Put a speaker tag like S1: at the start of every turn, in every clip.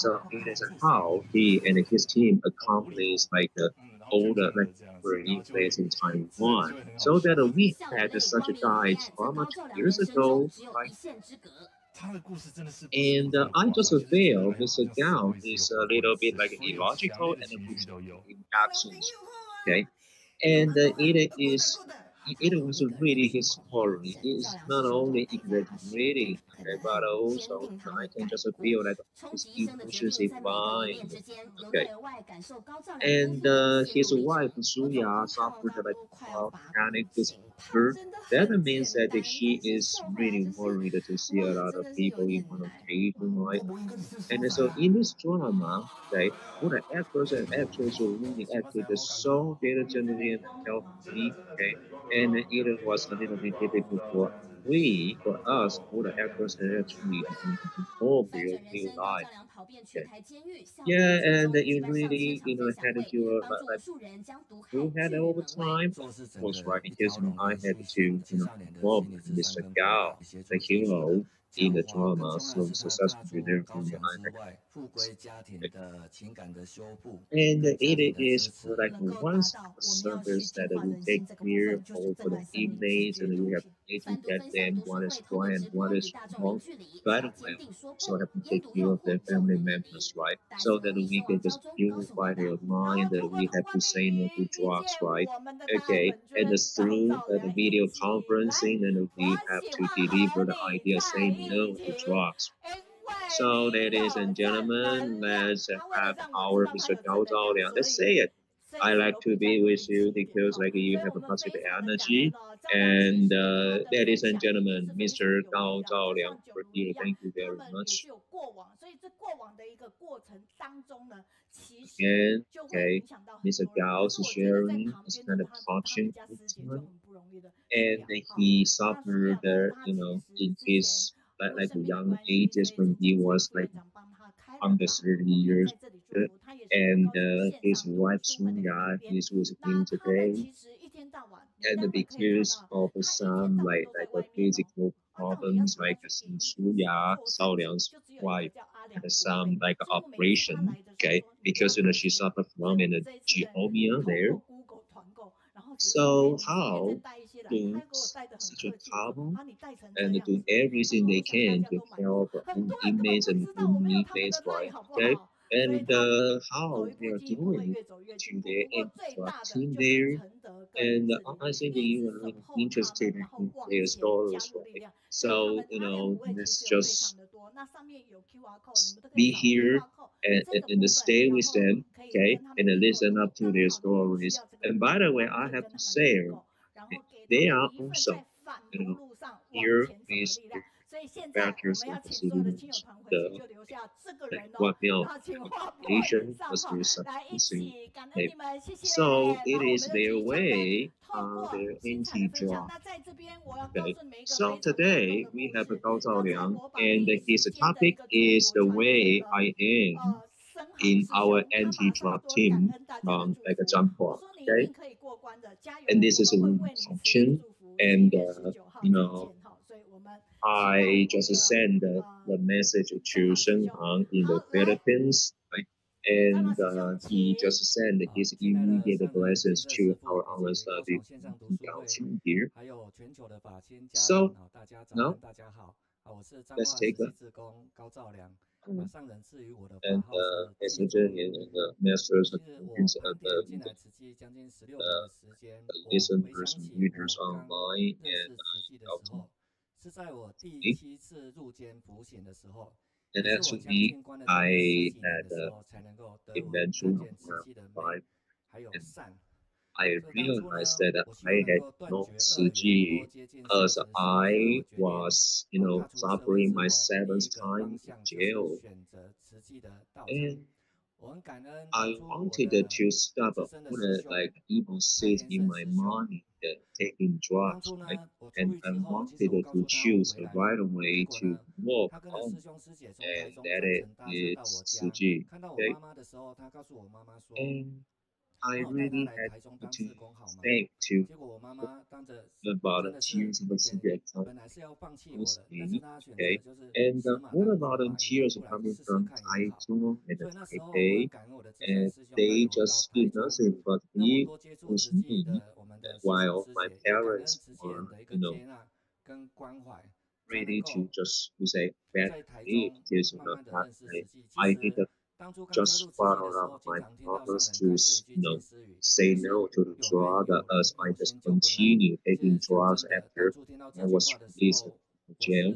S1: So it is how he and his team accomplished like all the like in place in Taiwan. So that we had such a guide from 2 years ago, right? And I just feel this gown is a little bit like illogical and in actions, okay? And it was really his story. It's not only exaggerating, okay, but also I can just feel that his emotions is fine, okay. And his wife Suya suffered like panic disorder. That means that she is really worried to see a lot of people in one occasion, right? And so in this drama, okay, all the actors and actresses really acted so diligently and helpfully, okay, and it was a little bit difficult for for us, all the actors had actually involved their real life. Okay. Yeah, and it really, had to do like who had over time. Of course, right? Because I had to, involve Mr. Gao, the hero in the drama, so successfully. Therefore, I had to. And it is like one service that will take care of the inmates, and we have to educate them what is right and what is wrong. But well, so have to take care of their family members, right? So that we can just purify their mind, that we have to say no to drugs, right? Okay, and it's through the video conferencing, and we have to deliver the idea saying no to drugs. So, ladies and gentlemen, let's have our Mr. Gao Zhaoliang. Let's say it. I like to be with you because like you have a positive energy. And ladies and gentlemen, Mr. Gao Zhaoliang for here. Thank you very much. Again, okay, Mr. Gao is sharing this kind of touching time, and he suffered, in his like young ages when he was like under 30 years. And his wife Sonia is with him today. And because of some like a physical problems, like Suya, Zhaoliang's wife, had some like operation. Okay, because she suffered from an Zhaoliang there. So how do such a couple and do everything they can to help inmates and inmates, right? Okay, and how they are doing to their anti-drug team there, and I think that you are interested in their stories, right? So let's just be here and stay with them, okay, and listen up to their stories. And by the way, I have to say, they are also, here with the factors of the citizens, the like what Asian was very substantial. Okay. So it is their way, their anti-drug. Okay. So today we have a Gao Zhaoliang, and his topic is the way I am in our anti-drug team, like a Changhua. Okay. And this is a function, and I just send the message to Shenhang in the Philippines, right? And he just sent his immediate blessings to our understudy Gao Qing here. So now let's take a and message in the masters of the listeners and readers online and and actually I had invention of five, and I realized that I had no CG as I was, suffering my seventh time in jail. And I wanted to stop all the like evil seeds in my mind taking drugs, right? And I wanted to choose the right way to walk on, and that is CG. Okay, and I really had to thank to the volunteers of the CG account mostly. Okay, and all the volunteers are coming from Taichung and Taipei, and they just did nothing but be with me while my parents were, ready to just to say bad me because I did just follow up my promise to say no to the drug as I just continue taking drugs after I was released from jail.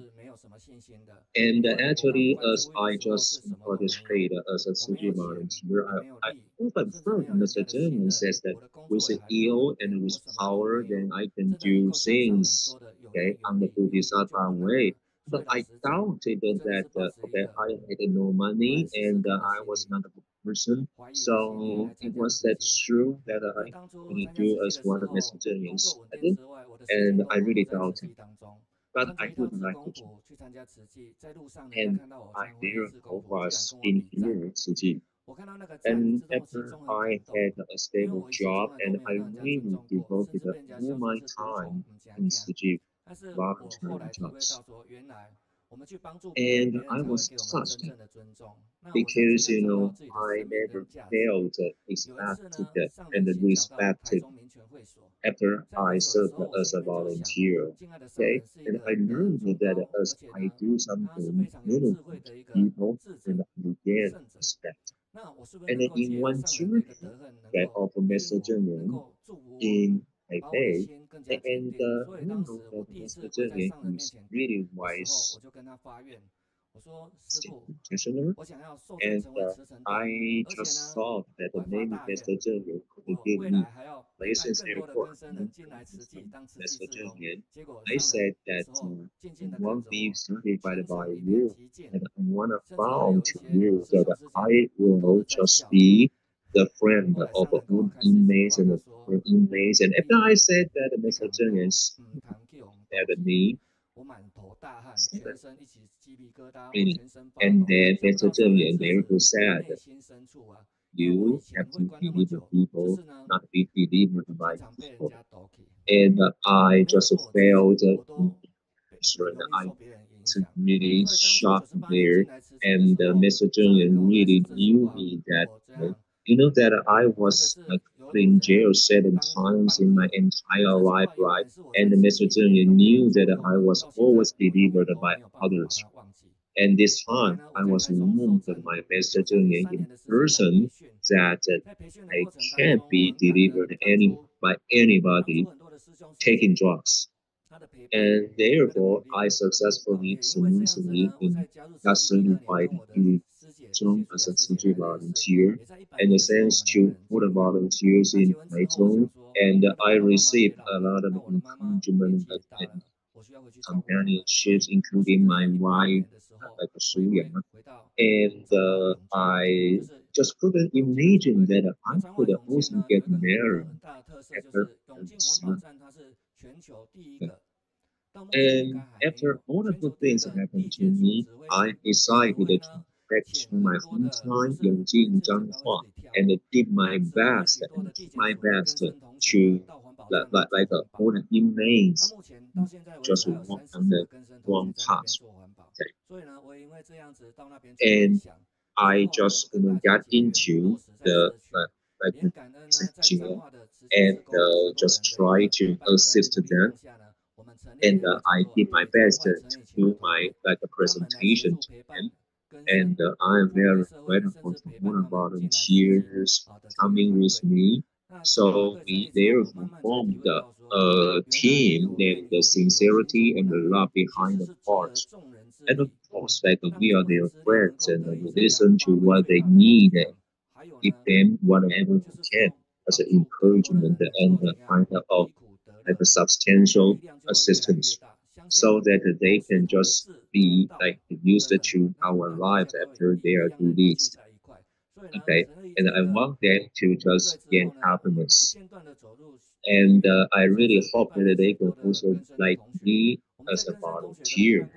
S1: And actually, as I just participated as a CG volunteer, I confirmed Mr. Zheng says that with ill and with power, then I can do things, okay, on the Bodhisattva way. But I doubted that, okay, I had no money and I was not a good person. So it was that true that I can do as what Mr. Zheng said. And I really doubted. but I couldn't like it. And I therefore was in here, Tzu. And after I had a stable job and I really devoted all my time in Tzu voluntary jobs. And I was touched because, I never failed expected and respected after I served as a volunteer. Okay, and I learned that as I do something meaningful to people, and I get respect. And in one journey that of Mr. Zheng in Taipei, and I know that Mr. Zheng is really wise practitioner, and I just thought that maybe Mr. Zheng could give me lessons for mentoring from Mr. Zheng. I said that I won't be certified by you, and I want to vow to you that I will just be the friend of all inmates and former inmates. And after I said that, Mr. Zheng at me, really. And then Mr. Zheng therefore said, you have to deliver people, not be delivered by people. And I just felt and I was really shocked there. And Mr. Zheng really knew me that, that I was put in jail 7 times in my entire life, right? And Mr. Zheng knew that I was always delivered by others. And this time, I was warned by Mr. Zheng in person that I can't be delivered by anybody taking drugs. And therefore, I successfully, smoothly got certified in Zhong as a CG volunteer. And thanks to all the volunteers in Taichung, and I received a lot of encouragement and companionships, including my wife, like Zhaoliang. And I just couldn't imagine that I could also get married after this. And after all the good things that happened to me, I decided to back to my hometown, Yongji in Changhua, and did my best and did my best to all the inmates just walk on the wrong path. Okay. And I just got into the jail and just try to assist them. And I did my best to do my presentation to them. And I am very grateful to all the volunteers coming with me. So we therefore formed a team named the Sincerity and the Love Behind the Heart. And of course, we are their friends and we listen to what they need and give them whatever we can as an encouragement and kind of a substantial assistance so that they can just be used to our lives after they are released. Okay, and I want them to just gain happiness. And I really hope that they can also like me as a volunteer.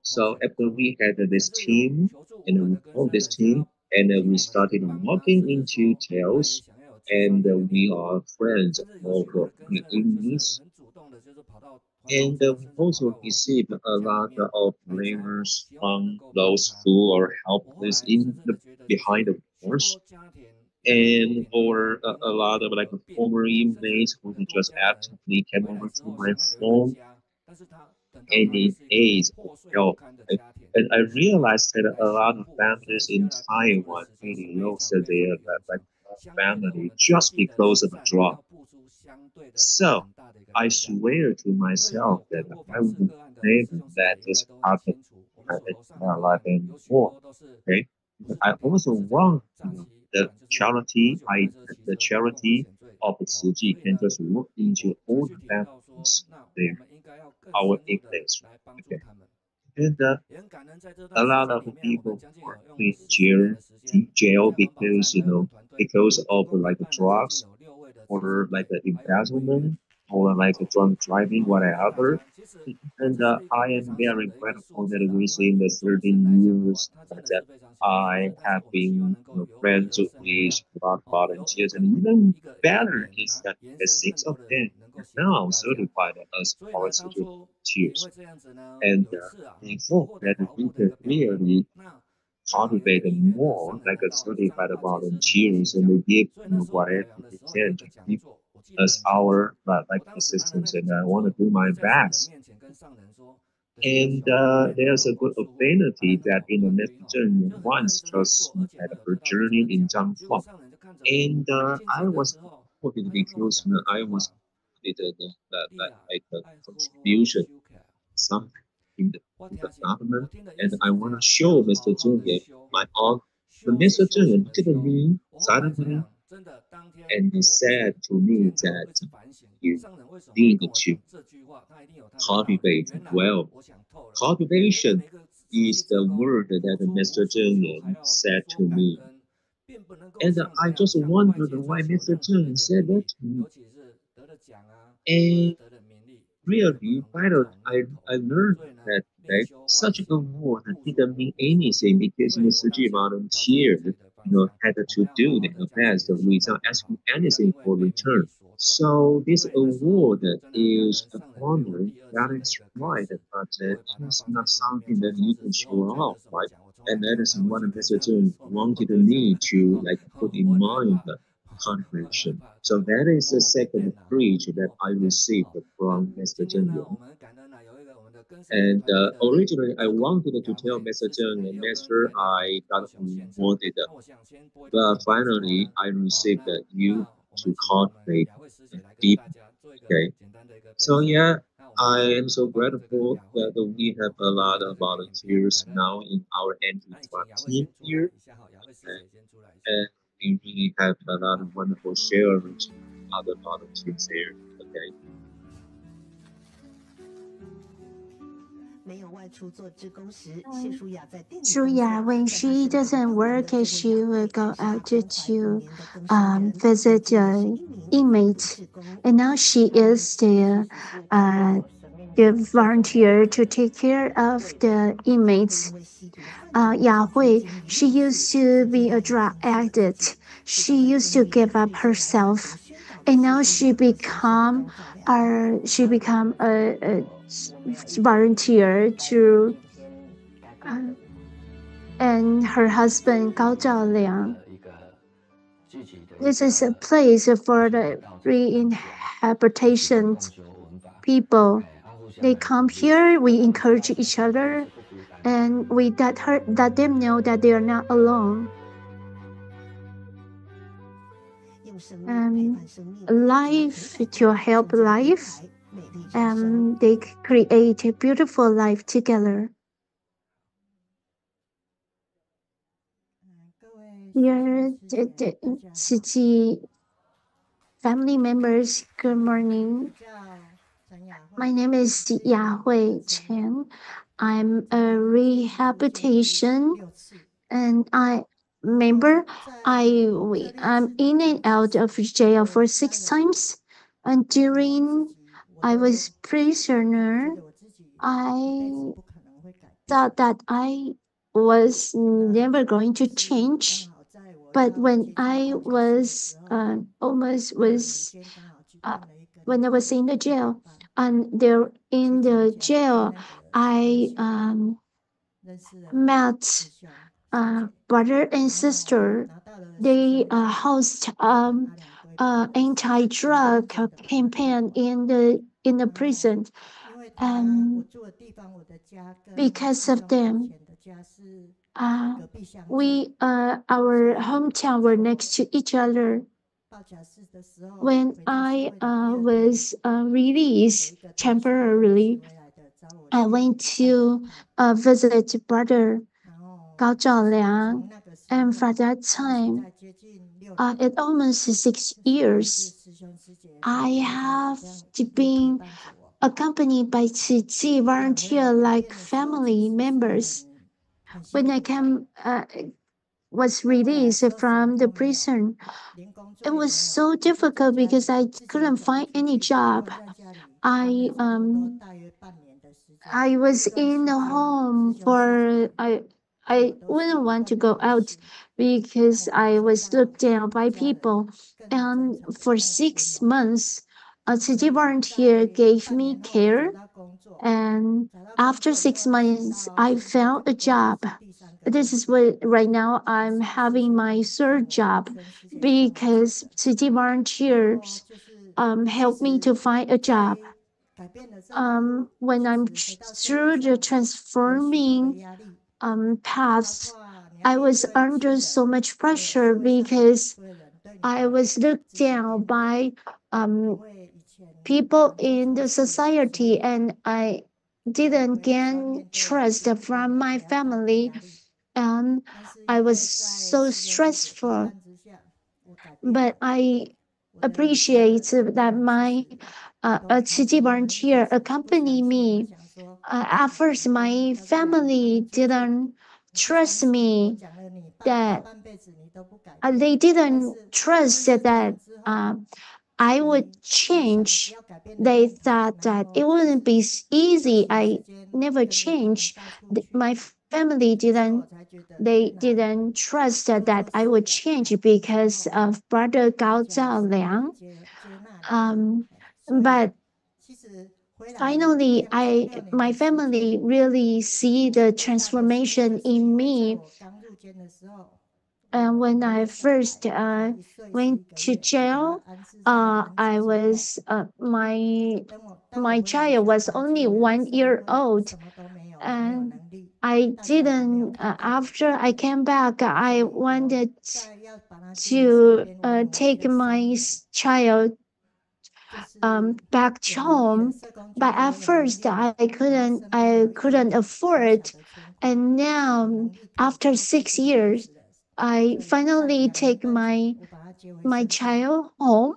S1: So after we had this team, and we formed this team, and we started walking into jails, and we are friends of inmates. And we also received a lot of letters from those who are helpless behind the bars, and or a lot of former inmates who just actively came over to my phone and in aid of help. And I realized that a lot of families in Taiwan really lost their family just because of a drug. So I swear to myself that I will never let this happen in my life anymore. Okay. But I also want the charity of Tzu can just look into all the families there, our ignorance. Okay. And a lot of people are in jail because because of drugs or embezzlement or like drunk driving,
S2: 大
S1: whatever.
S2: 家其实我
S1: And
S2: 这是一个
S1: I
S2: 非
S1: am
S2: 常小
S1: very
S2: 的一个数
S1: grateful
S2: 字
S1: that
S2: 啦，因为
S1: within the
S2: 对人
S1: 13
S2: 来讲哦，years 它真的
S1: that
S2: 是非常小的数
S1: I
S2: 字，但是
S1: have
S2: 我们希望
S1: been
S2: 能够有我们
S1: friends
S2: 的生命
S1: with
S2: 量
S1: a lot of
S2: 哦，有
S1: volunteers, and
S2: 更
S1: even
S2: 一个
S1: better
S2: 点
S1: is
S2: 拿
S1: that
S2: 延
S1: the
S2: 伸
S1: six
S2: 更
S1: of
S2: 多的
S1: them
S2: 人能够
S1: are
S2: 协助
S1: now
S2: 大家。
S1: certified as
S2: 所以呢，当
S1: quality
S2: 初也
S1: volunteers.
S2: 会这样子呢，And 有一次啊，I 我
S1: thought
S2: 获得
S1: that
S2: 保
S1: we
S2: 护的一
S1: could
S2: 个表单，
S1: really
S2: 那刚好有一个
S1: cultivate
S2: 议员呢
S1: more
S2: 上人
S1: like
S2: 来
S1: a
S2: 到
S1: certified
S2: 彰化街市来
S1: volunteers
S2: 演
S1: and
S2: 讲，they
S1: give
S2: 所以那时候表
S1: whatever
S2: 扬的
S1: they
S2: 时候有一
S1: can
S2: 个
S1: to
S2: 讲
S1: give
S2: 座，我记得
S1: us
S2: 很清楚。
S1: our like
S2: 我当时拿了那
S1: assistance,
S2: 个
S1: and I
S2: 讲
S1: want to
S2: 座，
S1: do my
S2: 就在上人
S1: best.
S2: 面前跟上人说，就是一个
S1: And
S2: 小的片
S1: there's
S2: 段
S1: a
S2: 哦，
S1: good
S2: 疏忽，后来
S1: affinity
S2: 呢，我
S1: that
S2: 们
S1: in the
S2: 团
S1: Mr.
S2: 队哈
S1: Zheng
S2: 就很认
S1: once
S2: 真的在
S1: just
S2: 做，而且
S1: had
S2: 呢
S1: a
S2: 得到了
S1: journey
S2: 奖
S1: in
S2: 奖，结果
S1: Changhua.
S2: 上人就看着我，
S1: And
S2: 进
S1: I
S2: 去的
S1: was
S2: 时候，
S1: supported
S2: 他就跟我
S1: because
S2: 讲一
S1: I
S2: 句
S1: was
S2: 话，
S1: did
S2: 你呀，
S1: like a
S2: 爱好好的
S1: contribution
S2: 修起来。
S1: something in
S2: 我
S1: the
S2: 听是，我
S1: government,
S2: 听的意
S1: and
S2: 思
S1: I
S2: 是这
S1: want to
S2: 样，要
S1: show
S2: 好
S1: Mr.
S2: 好的
S1: Zheng
S2: 修，
S1: my honor. The
S2: 修是
S1: Mr.
S2: 修
S1: Zheng
S2: 行
S1: looked
S2: 的
S1: at
S2: 修。
S1: me
S2: 我后来怎
S1: suddenly
S2: 样？真的当天
S1: and he
S2: 我一直
S1: said to me
S2: 检讨，
S1: that
S2: 一直反省，
S1: you
S2: 上人为什么会
S1: need
S2: 跟我
S1: to
S2: 讲这句话？他一定有他的道理。
S1: cultivate
S2: 原来
S1: well.
S2: 我想透了，原来
S1: Cultivation
S2: 每个细
S1: is
S2: 志
S1: the
S2: 工
S1: word
S2: 付
S1: that
S2: 出无
S1: Mr.
S2: 所求，还
S1: Zheng
S2: 要
S1: said
S2: 说
S1: to
S2: 感
S1: me.
S2: 恩，并不能够
S1: And
S2: 像怎
S1: I
S2: 样
S1: just
S2: 向外
S1: wondered
S2: 界
S1: why
S2: 追求
S1: Mr.
S2: 任何的
S1: Zheng
S2: 一个
S1: said
S2: 名
S1: that
S2: 利，
S1: to me.
S2: 尤其是得了奖啊，或者
S1: And
S2: 得了名利，绝对不
S1: really,
S2: 能够
S1: by
S2: 这
S1: the
S2: 种
S1: I
S2: 念头。
S1: I learned
S2: 所以呢，
S1: that
S2: 内
S1: like
S2: 修外
S1: such a
S2: 行，
S1: word
S2: 互
S1: didn't
S2: 助
S1: mean
S2: 互助。
S1: anything because
S2: 所以我
S1: Mr.
S2: 当
S1: G
S2: 下调整了自己
S1: volunteered,
S2: 的方向，
S1: had
S2: 我
S1: to
S2: 们要好
S1: do
S2: 好
S1: their
S2: 的将自
S1: best
S2: 己的心
S1: without
S2: 照顾
S1: asking
S2: 好，不要
S1: anything
S2: 因为
S1: for
S2: 被名利
S1: return.
S2: 所转。
S1: So this
S2: 所以那时候
S1: award
S2: 真的很感
S1: is
S2: 恩
S1: an
S2: 上人给我
S1: honor
S2: 第二
S1: that
S2: 次的一
S1: is
S2: 个开
S1: right,
S2: 始，
S1: but
S2: 我也把它
S1: it's
S2: 放在
S1: not
S2: 心里面。
S1: something
S2: 所以
S1: that
S2: 从
S1: you
S2: 此
S1: can
S2: 之后，
S1: show
S2: 觉得
S1: off,
S2: 什么
S1: right?
S2: 奖我从来
S1: And
S2: 没
S1: that
S2: 有
S1: is
S2: 拿回
S1: what
S2: 去给
S1: Mr.
S2: 上人
S1: Zheng
S2: 说，我
S1: wanted
S2: 觉得
S1: me to like put
S2: 我
S1: in
S2: 很害
S1: mind
S2: 怕，
S1: the
S2: 我很害
S1: contribution.
S2: 怕
S1: So
S2: 这个
S1: that is the
S2: 我被
S1: second
S2: 电了哈，
S1: preach that
S2: 我
S1: I
S2: 被电了
S1: received
S2: 哈。那
S1: from Mr.
S2: 今天
S1: Zheng
S2: 呢，
S1: Yang.
S2: 我们感恩呢有一个我们的根生
S1: And
S2: 团队的
S1: originally, I
S2: 志工
S1: wanted to
S2: 雅
S1: tell
S2: 慧，
S1: Mr.
S2: 事实
S1: Zheng
S2: 呢
S1: and
S2: 也有跟
S1: Master
S2: 来到
S1: I
S2: 高
S1: got
S2: 雄现场。
S1: awarded,
S2: 那我想先播一段
S1: but
S2: 影片之后
S1: finally
S2: 呢，
S1: I
S2: 哦，
S1: received
S2: 那
S1: you
S2: 我
S1: to
S2: 们请我们
S1: cultivate
S2: 雅慧师姐来跟
S1: deep.
S2: 大家做一个
S1: Okay.
S2: 简单的一个分
S1: So
S2: 享。
S1: yeah,
S2: 那我们
S1: I
S2: 请
S1: am so
S2: 很棒的这个
S1: grateful
S2: 雅慧
S1: that we have a
S2: 来
S1: lot
S2: 到
S1: of
S2: 这个影片，
S1: volunteers
S2: 感恩。
S1: now in our
S2: 那你
S1: anti
S2: 请雅慧
S1: team
S2: 先出来
S1: here,
S2: 一下哈，雅慧师
S1: and,
S2: 姐先出来一下。
S1: and we really have a lot of wonderful shares with other volunteers here. Okay.
S3: 没有外出做志工时，谢淑雅在电影
S4: Julia,
S3: 公司
S4: when
S3: 在她
S4: she
S3: 身边
S4: doesn't
S3: 当年
S4: work,
S3: 的这
S4: she
S3: 位雅
S4: will
S3: 慧
S4: go
S3: 是她
S4: out
S3: 关怀5
S4: to
S3: 年的更生人，
S4: visit
S3: 至今也是
S4: the
S3: 一名
S4: inmates.
S3: 志工。
S4: And now she is the volunteer to take care of the
S3: 会
S4: inmates.
S3: 因为吸毒犯罪的
S4: Yahui,
S3: 经历
S4: she used to be a drug addict. She used to give up herself, and now she become a volunteer to and her husband Gao Zhaoliang.
S2: 一个具体的
S4: This is a place for the rehabilitation
S2: 共修文法，
S4: people.
S2: 互相
S4: They
S2: 来鼓
S4: come
S2: 励。
S4: here, we
S2: 让他们知
S4: encourage
S2: 道
S4: each
S2: 他们
S4: other,
S2: 是不孤单的。
S4: and we let them know that they are not alone.
S3: 用生命陪伴生命，
S4: Life to help life,
S3: 美丽人生。
S4: they create a beautiful life together.
S5: 各位
S4: Dear
S5: 师姐大家好，
S4: Tsuji family members, good morning.
S5: 叫陈雅慧，
S4: My name is
S5: 是一名
S4: Yahui
S5: 更生人
S4: Chen. I'm
S5: 在
S4: a
S5: 监狱出监第
S4: rehabilitation
S5: 6次，
S4: and I
S5: 然后
S4: member.
S5: 在
S4: I'm
S5: 这6
S4: in
S5: 次
S4: and
S5: 当
S4: out
S5: 中，
S4: of jail
S5: 我
S4: for
S5: 家
S4: 6
S5: 人
S4: times. And
S5: 跟着我
S4: during
S5: 自己，我
S4: I
S5: 都
S4: was
S5: 觉
S4: prisoner,
S5: 得我自己一辈子
S4: I
S5: 不可能会改变。
S4: thought that I was
S5: 那
S4: never going to
S5: 就是刚
S4: change.
S5: 好在我
S4: But
S5: 要
S4: when
S5: 结束
S4: I
S5: 半教室的
S4: was
S5: 时候，
S4: almost
S5: 那民
S4: was
S5: 间刚好举办了一个
S4: when I
S5: 那
S4: was
S5: 个
S4: in the
S5: 义工
S4: jail
S5: 班，
S4: and there
S5: 去
S4: in
S5: 参
S4: the
S5: 加，跟
S4: jail
S5: 那个
S4: I
S5: 当时认识了
S4: met
S5: 师兄师姐，
S4: brother
S5: 然
S4: and
S5: 后
S4: sister.
S5: 拿到了师
S4: They
S5: 兄的
S4: host
S5: 阿良规的
S4: anti-drug
S5: 认证的帮
S4: campaign
S5: 助，
S4: in the
S5: 然后
S4: prison.
S5: 因为他
S4: And
S5: 我住的地方，我的家跟
S4: because
S5: 师
S4: of
S5: 兄以
S4: them,
S5: 前的家是
S4: uh,
S5: 隔壁乡镇，
S4: we
S5: 所
S4: our
S5: 以
S4: hometown
S5: 在
S4: were
S5: 我
S4: next to each other.
S5: 报假释的时候，
S4: When
S5: 回到社
S4: I
S5: 会的第二天，
S4: was
S5: 有
S4: released
S5: 一个同学跟我一起
S4: temporarily,
S5: 回来的找我
S4: I
S5: 去
S4: went
S5: 拜
S4: to
S5: 访他，
S4: visit brother
S5: 然后
S4: Gao
S5: 就是
S4: Zhaoliang,
S5: 从那个时
S4: and
S5: 候
S4: for that
S5: 到现
S4: time,
S5: 在接近6
S4: it
S5: 年，
S4: almost 6
S5: 就是都是
S4: years,
S5: 师兄师姐
S4: I
S5: 跟家人
S4: have
S5: 这样一
S4: to
S5: 路陪
S4: been
S5: 伴着我。
S4: accompanied by Tsuji
S5: 一返回
S4: volunteer
S5: 来缅
S4: like
S5: 甸的时候，其
S4: family
S5: 实是
S4: members.
S5: 很辛
S4: When I
S5: 苦的。
S4: came was released from the prison. It was so difficult because I couldn't find any job. I um I was in the home for I wouldn't want to go out because I was looked down by people. And for 6 months, a city volunteer gave me care. And after 6 months, I found a job. This is what right now I'm having my third job because city volunteers helped me to find a job. When I'm through the transforming paths, I was under so much pressure because I was looked down by people in the society, and I didn't gain trust from my family, and I was so stressful. But I appreciate that my a city volunteer accompanied me. At first, my family didn't trust me, that they didn't trust that I would change. They thought that it wouldn't be easy. I never change. My family didn't trust that I would change because of Brother Gao Zhaoliang. But finally, my family really see the transformation in me. And when I first went to jail, I was my child was only 1 year old, and I didn't. After I came back, I wanted to take my child back home, but at first I couldn't afford. And now, after 6 years, I finally take my child home,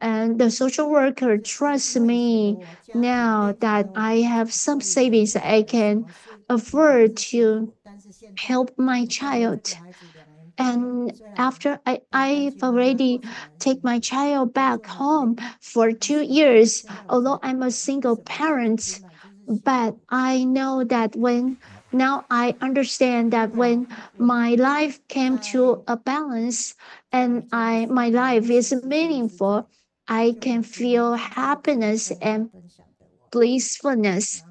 S4: and the social worker trusts me now that I have some savings. I can afford to help my child. And after I've already take my child back home for 2 years, although I'm a single parent, but I know that now I understand that when my life came to a balance and my life is meaningful, I can feel happiness and blissfulness.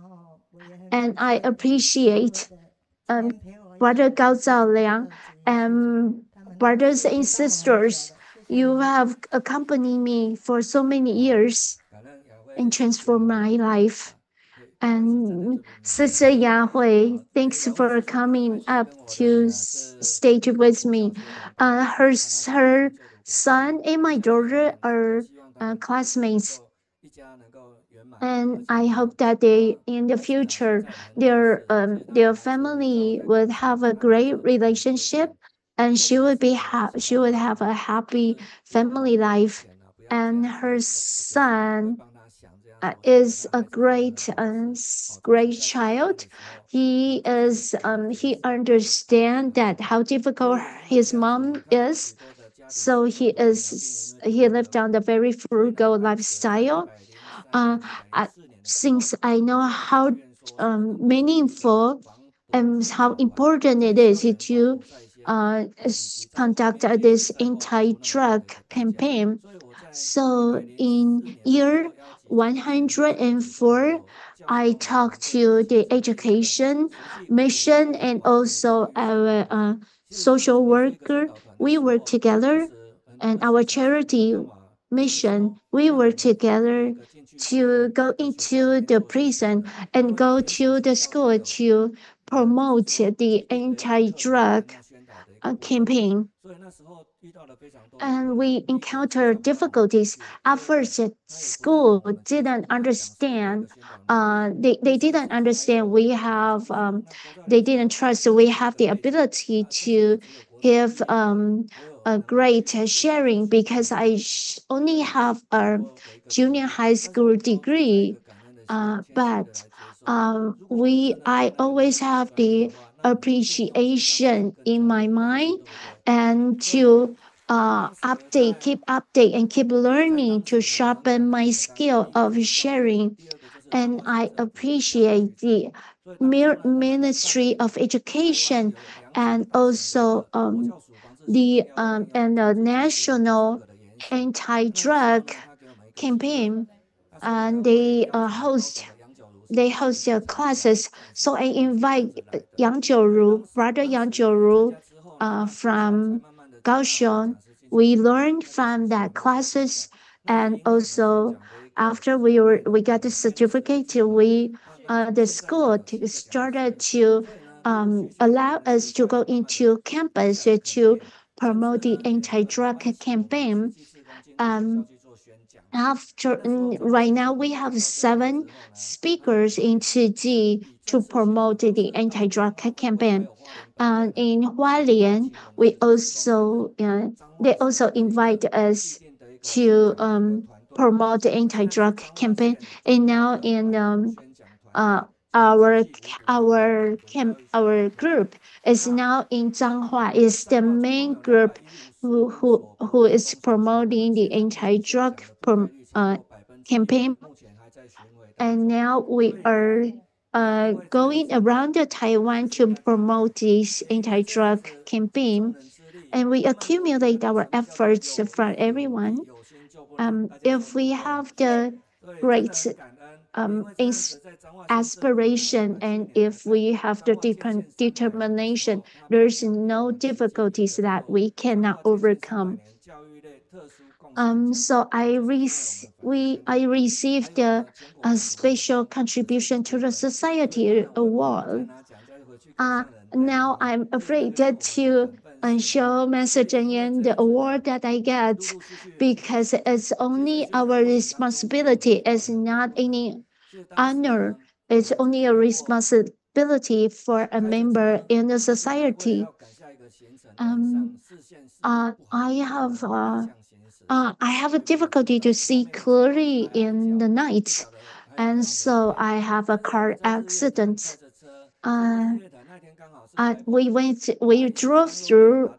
S4: And I appreciate um, Brother Gao Zhaoliang and brothers and sisters. You have accompanied me for so many years and transformed my life. And Sister Yahui, thanks for coming up to stage with me. Her son and my daughter are classmates, and I hope that they in the future their family would have a great relationship, and she would have a happy family life, and her son is a great child. He understand that how difficult his mom is, so he lived on the very frugal lifestyle. uh, I, since I know how meaningful and how important it is to conduct this anti-drug campaign. So in year 104, I talked to the education mission and also our social worker. We work together, and our charity mission. We work together to go into the prison and go to the school to promote the anti-drug campaign. And we encounter difficulties. At first, school didn't understand. They didn't understand we have. They didn't trust we have the ability to give a great sharing because only have a junior high school degree. But I always have the appreciation in my mind, and to keep update and keep learning to sharpen my skill of sharing. And I appreciate the Ministry of Education, and also the national anti-drug campaign, and they host classes. So I invite brother Yang Jiuru, from Kaohsiung. We learned from that classes, and also after we got the certificate, the school started to allow us to go into campus to promote the anti-drug campaign. Um, right now we have 7 speakers in Chiji to promote the anti-drug campaign. In Hualien, they also invite us to promote the anti-drug campaign. And now in uh, our group is now in Changhua, is the main group who is promoting the anti-drug campaign. And now we are going around the Taiwan to promote this anti-drug campaign, and we accumulate our efforts from everyone. If we have the great aspiration, and if we have the determination, there's no difficulties that we cannot overcome. So I received a special contribution to the society award. Now I'm afraid to show Master Zheng Yan the award that I get, because it's only our responsibility. It's not any honor. It's only a responsibility for a member in the society. I have a difficulty to see clearly in the night, and so I have a car accident. We drove through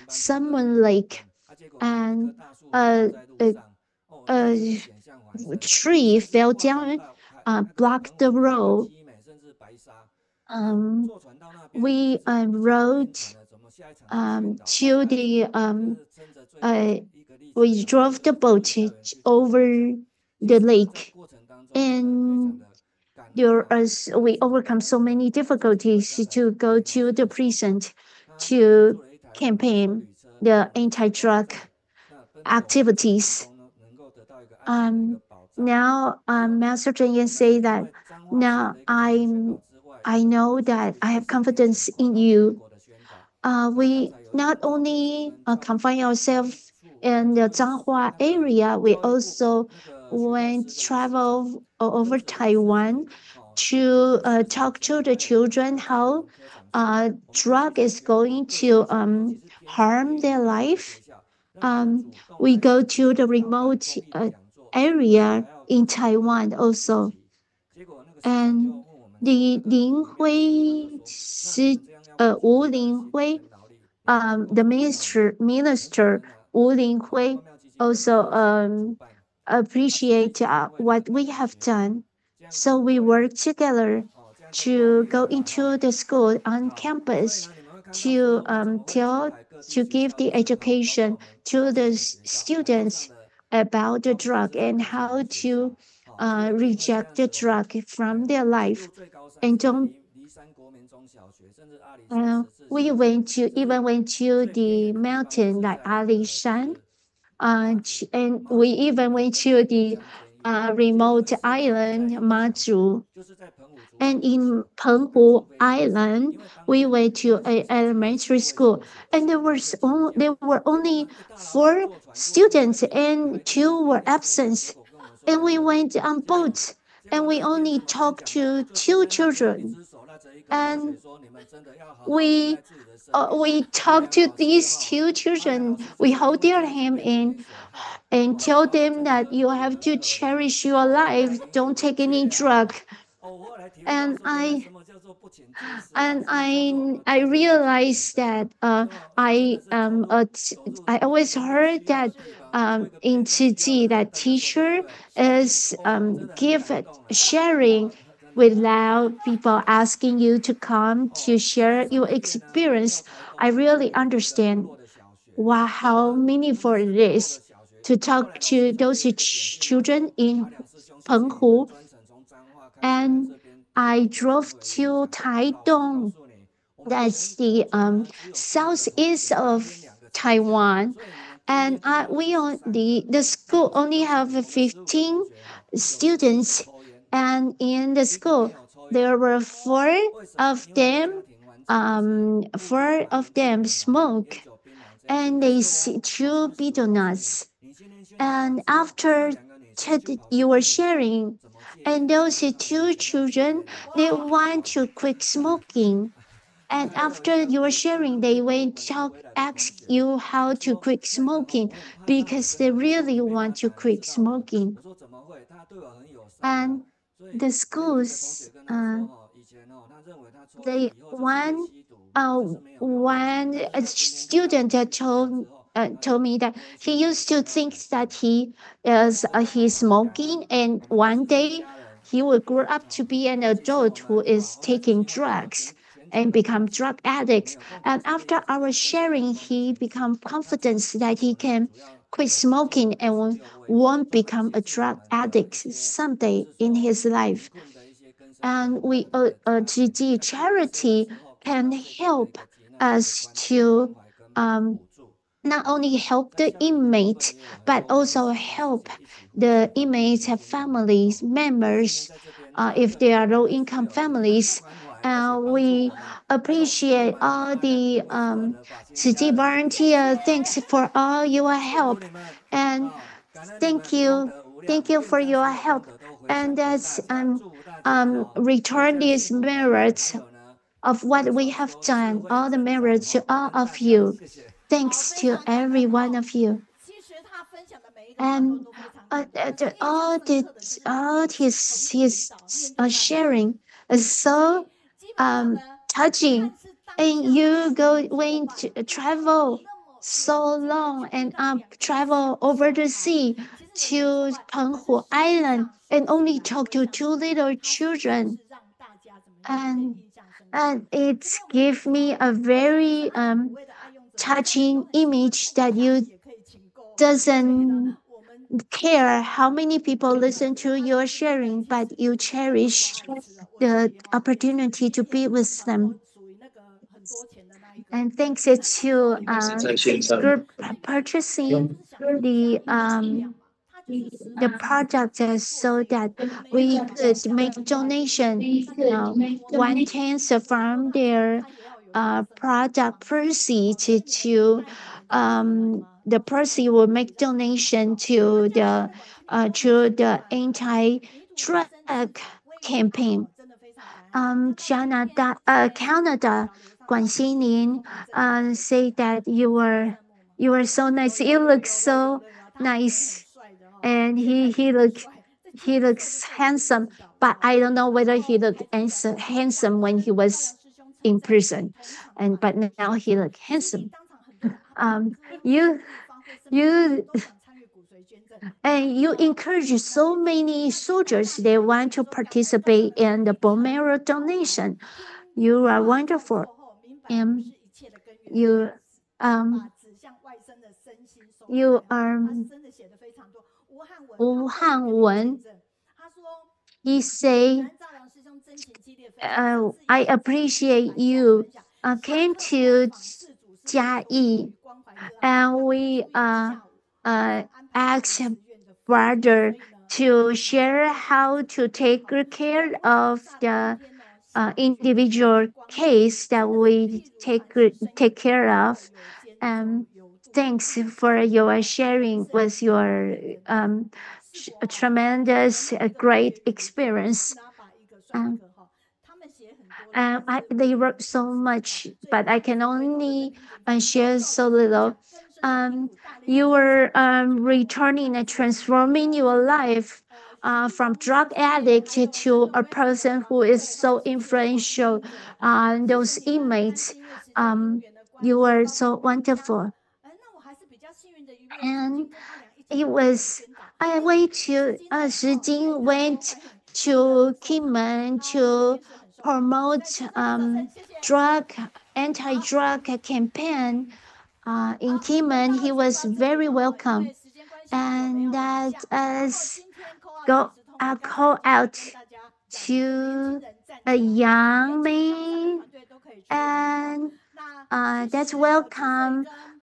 S4: Salmon Lake, and a tree fell down, blocked the road. We rode to the we drove the boat over the lake, and we overcome so many difficulties to go to the precinct to campaign the anti-drug activities. Now Master Zheng Yan say that now I know that I have confidence in you. We not only confine ourselves in the Changhua area, we also travel over Taiwan to talk to the children how drug is going to harm their life. We go to the remote area in Taiwan also, and the Wu Linghui, the minister Wu Linghui, also appreciate what we have done. So we work together to go into the school on campus to give the education to the students about the drug and how to reject the drug from their life. And we went to the mountain like Alishan, and we even went to the remote island Mazu. And in Penghu Island, we went to an elementary school, and there were only 4 students, and 2 were absent. And we went on boats, and we only talked to 2 children, and we talked to these 2 children. We hold their hand and tell them that you have to cherish your life. Don't take any drug. And And I realized that I always heard that in Qiji that teacher is give it sharing without people asking you to come to share your experience. I really understand how meaningful it is to talk to those children in Penghu. And I drove to Taitung, that's the southeast of Taiwan, and the school only have 15 students, and in the school there were four of them smoke, and they chew betel nuts. And after you were sharing, and those two children, they want to quit smoking. And after you were sharing, they went to ask you how to quit smoking because they really want to quit smoking. And the schools, they one student told me that he used to think that he's smoking, and one day he will grow up to be an adult who is taking drugs and become drug addicts. And after our sharing, he become confident that he can quit smoking and won't become a drug addict someday in his life. And GG charity can help us to not only help the inmate, but also help the inmates' families members if they are low income families. We appreciate all the city volunteer. Thanks for all your help, and thank you for your help. And that's return these merits of what we have done, all the merits to all of you. Thanks to every one of you. And all his sharing is so touching. And you going to travel so long and travel over the sea to Changhua Island and only talk to two little children. And it gave me a very touching image that you doesn't care how many people listen to your sharing, but you cherish the opportunity to be with them. And thanks to group purchasing the product so that we could make donation 1/10 from their product proceeds to the proceeds will make donation to the anti-drug campaign. Canada, Guan Xinlin, say that you were so nice. You look so nice, and he looks handsome. But I don't know whether he looked handsome when he was in prison, but now he look handsome. You encourage so many soldiers. They want to participate in the bone marrow donation. You are wonderful, and you are Wu Hanwen. He say, I appreciate you came to Jiayi, and we asked brother to share how to take good care of the individual case that we take care of. Thanks for your sharing with your tremendous great experience. They wrote so much, but I can only share so little. You were returning and transforming your life from drug addict to a person who is so influential. Those inmates, you were so wonderful. And it was, I went to, Shi Jing went to Kinmen to promote anti-drug campaign in Kinmen. He was very welcome, and that I call out to a young man, and that's welcome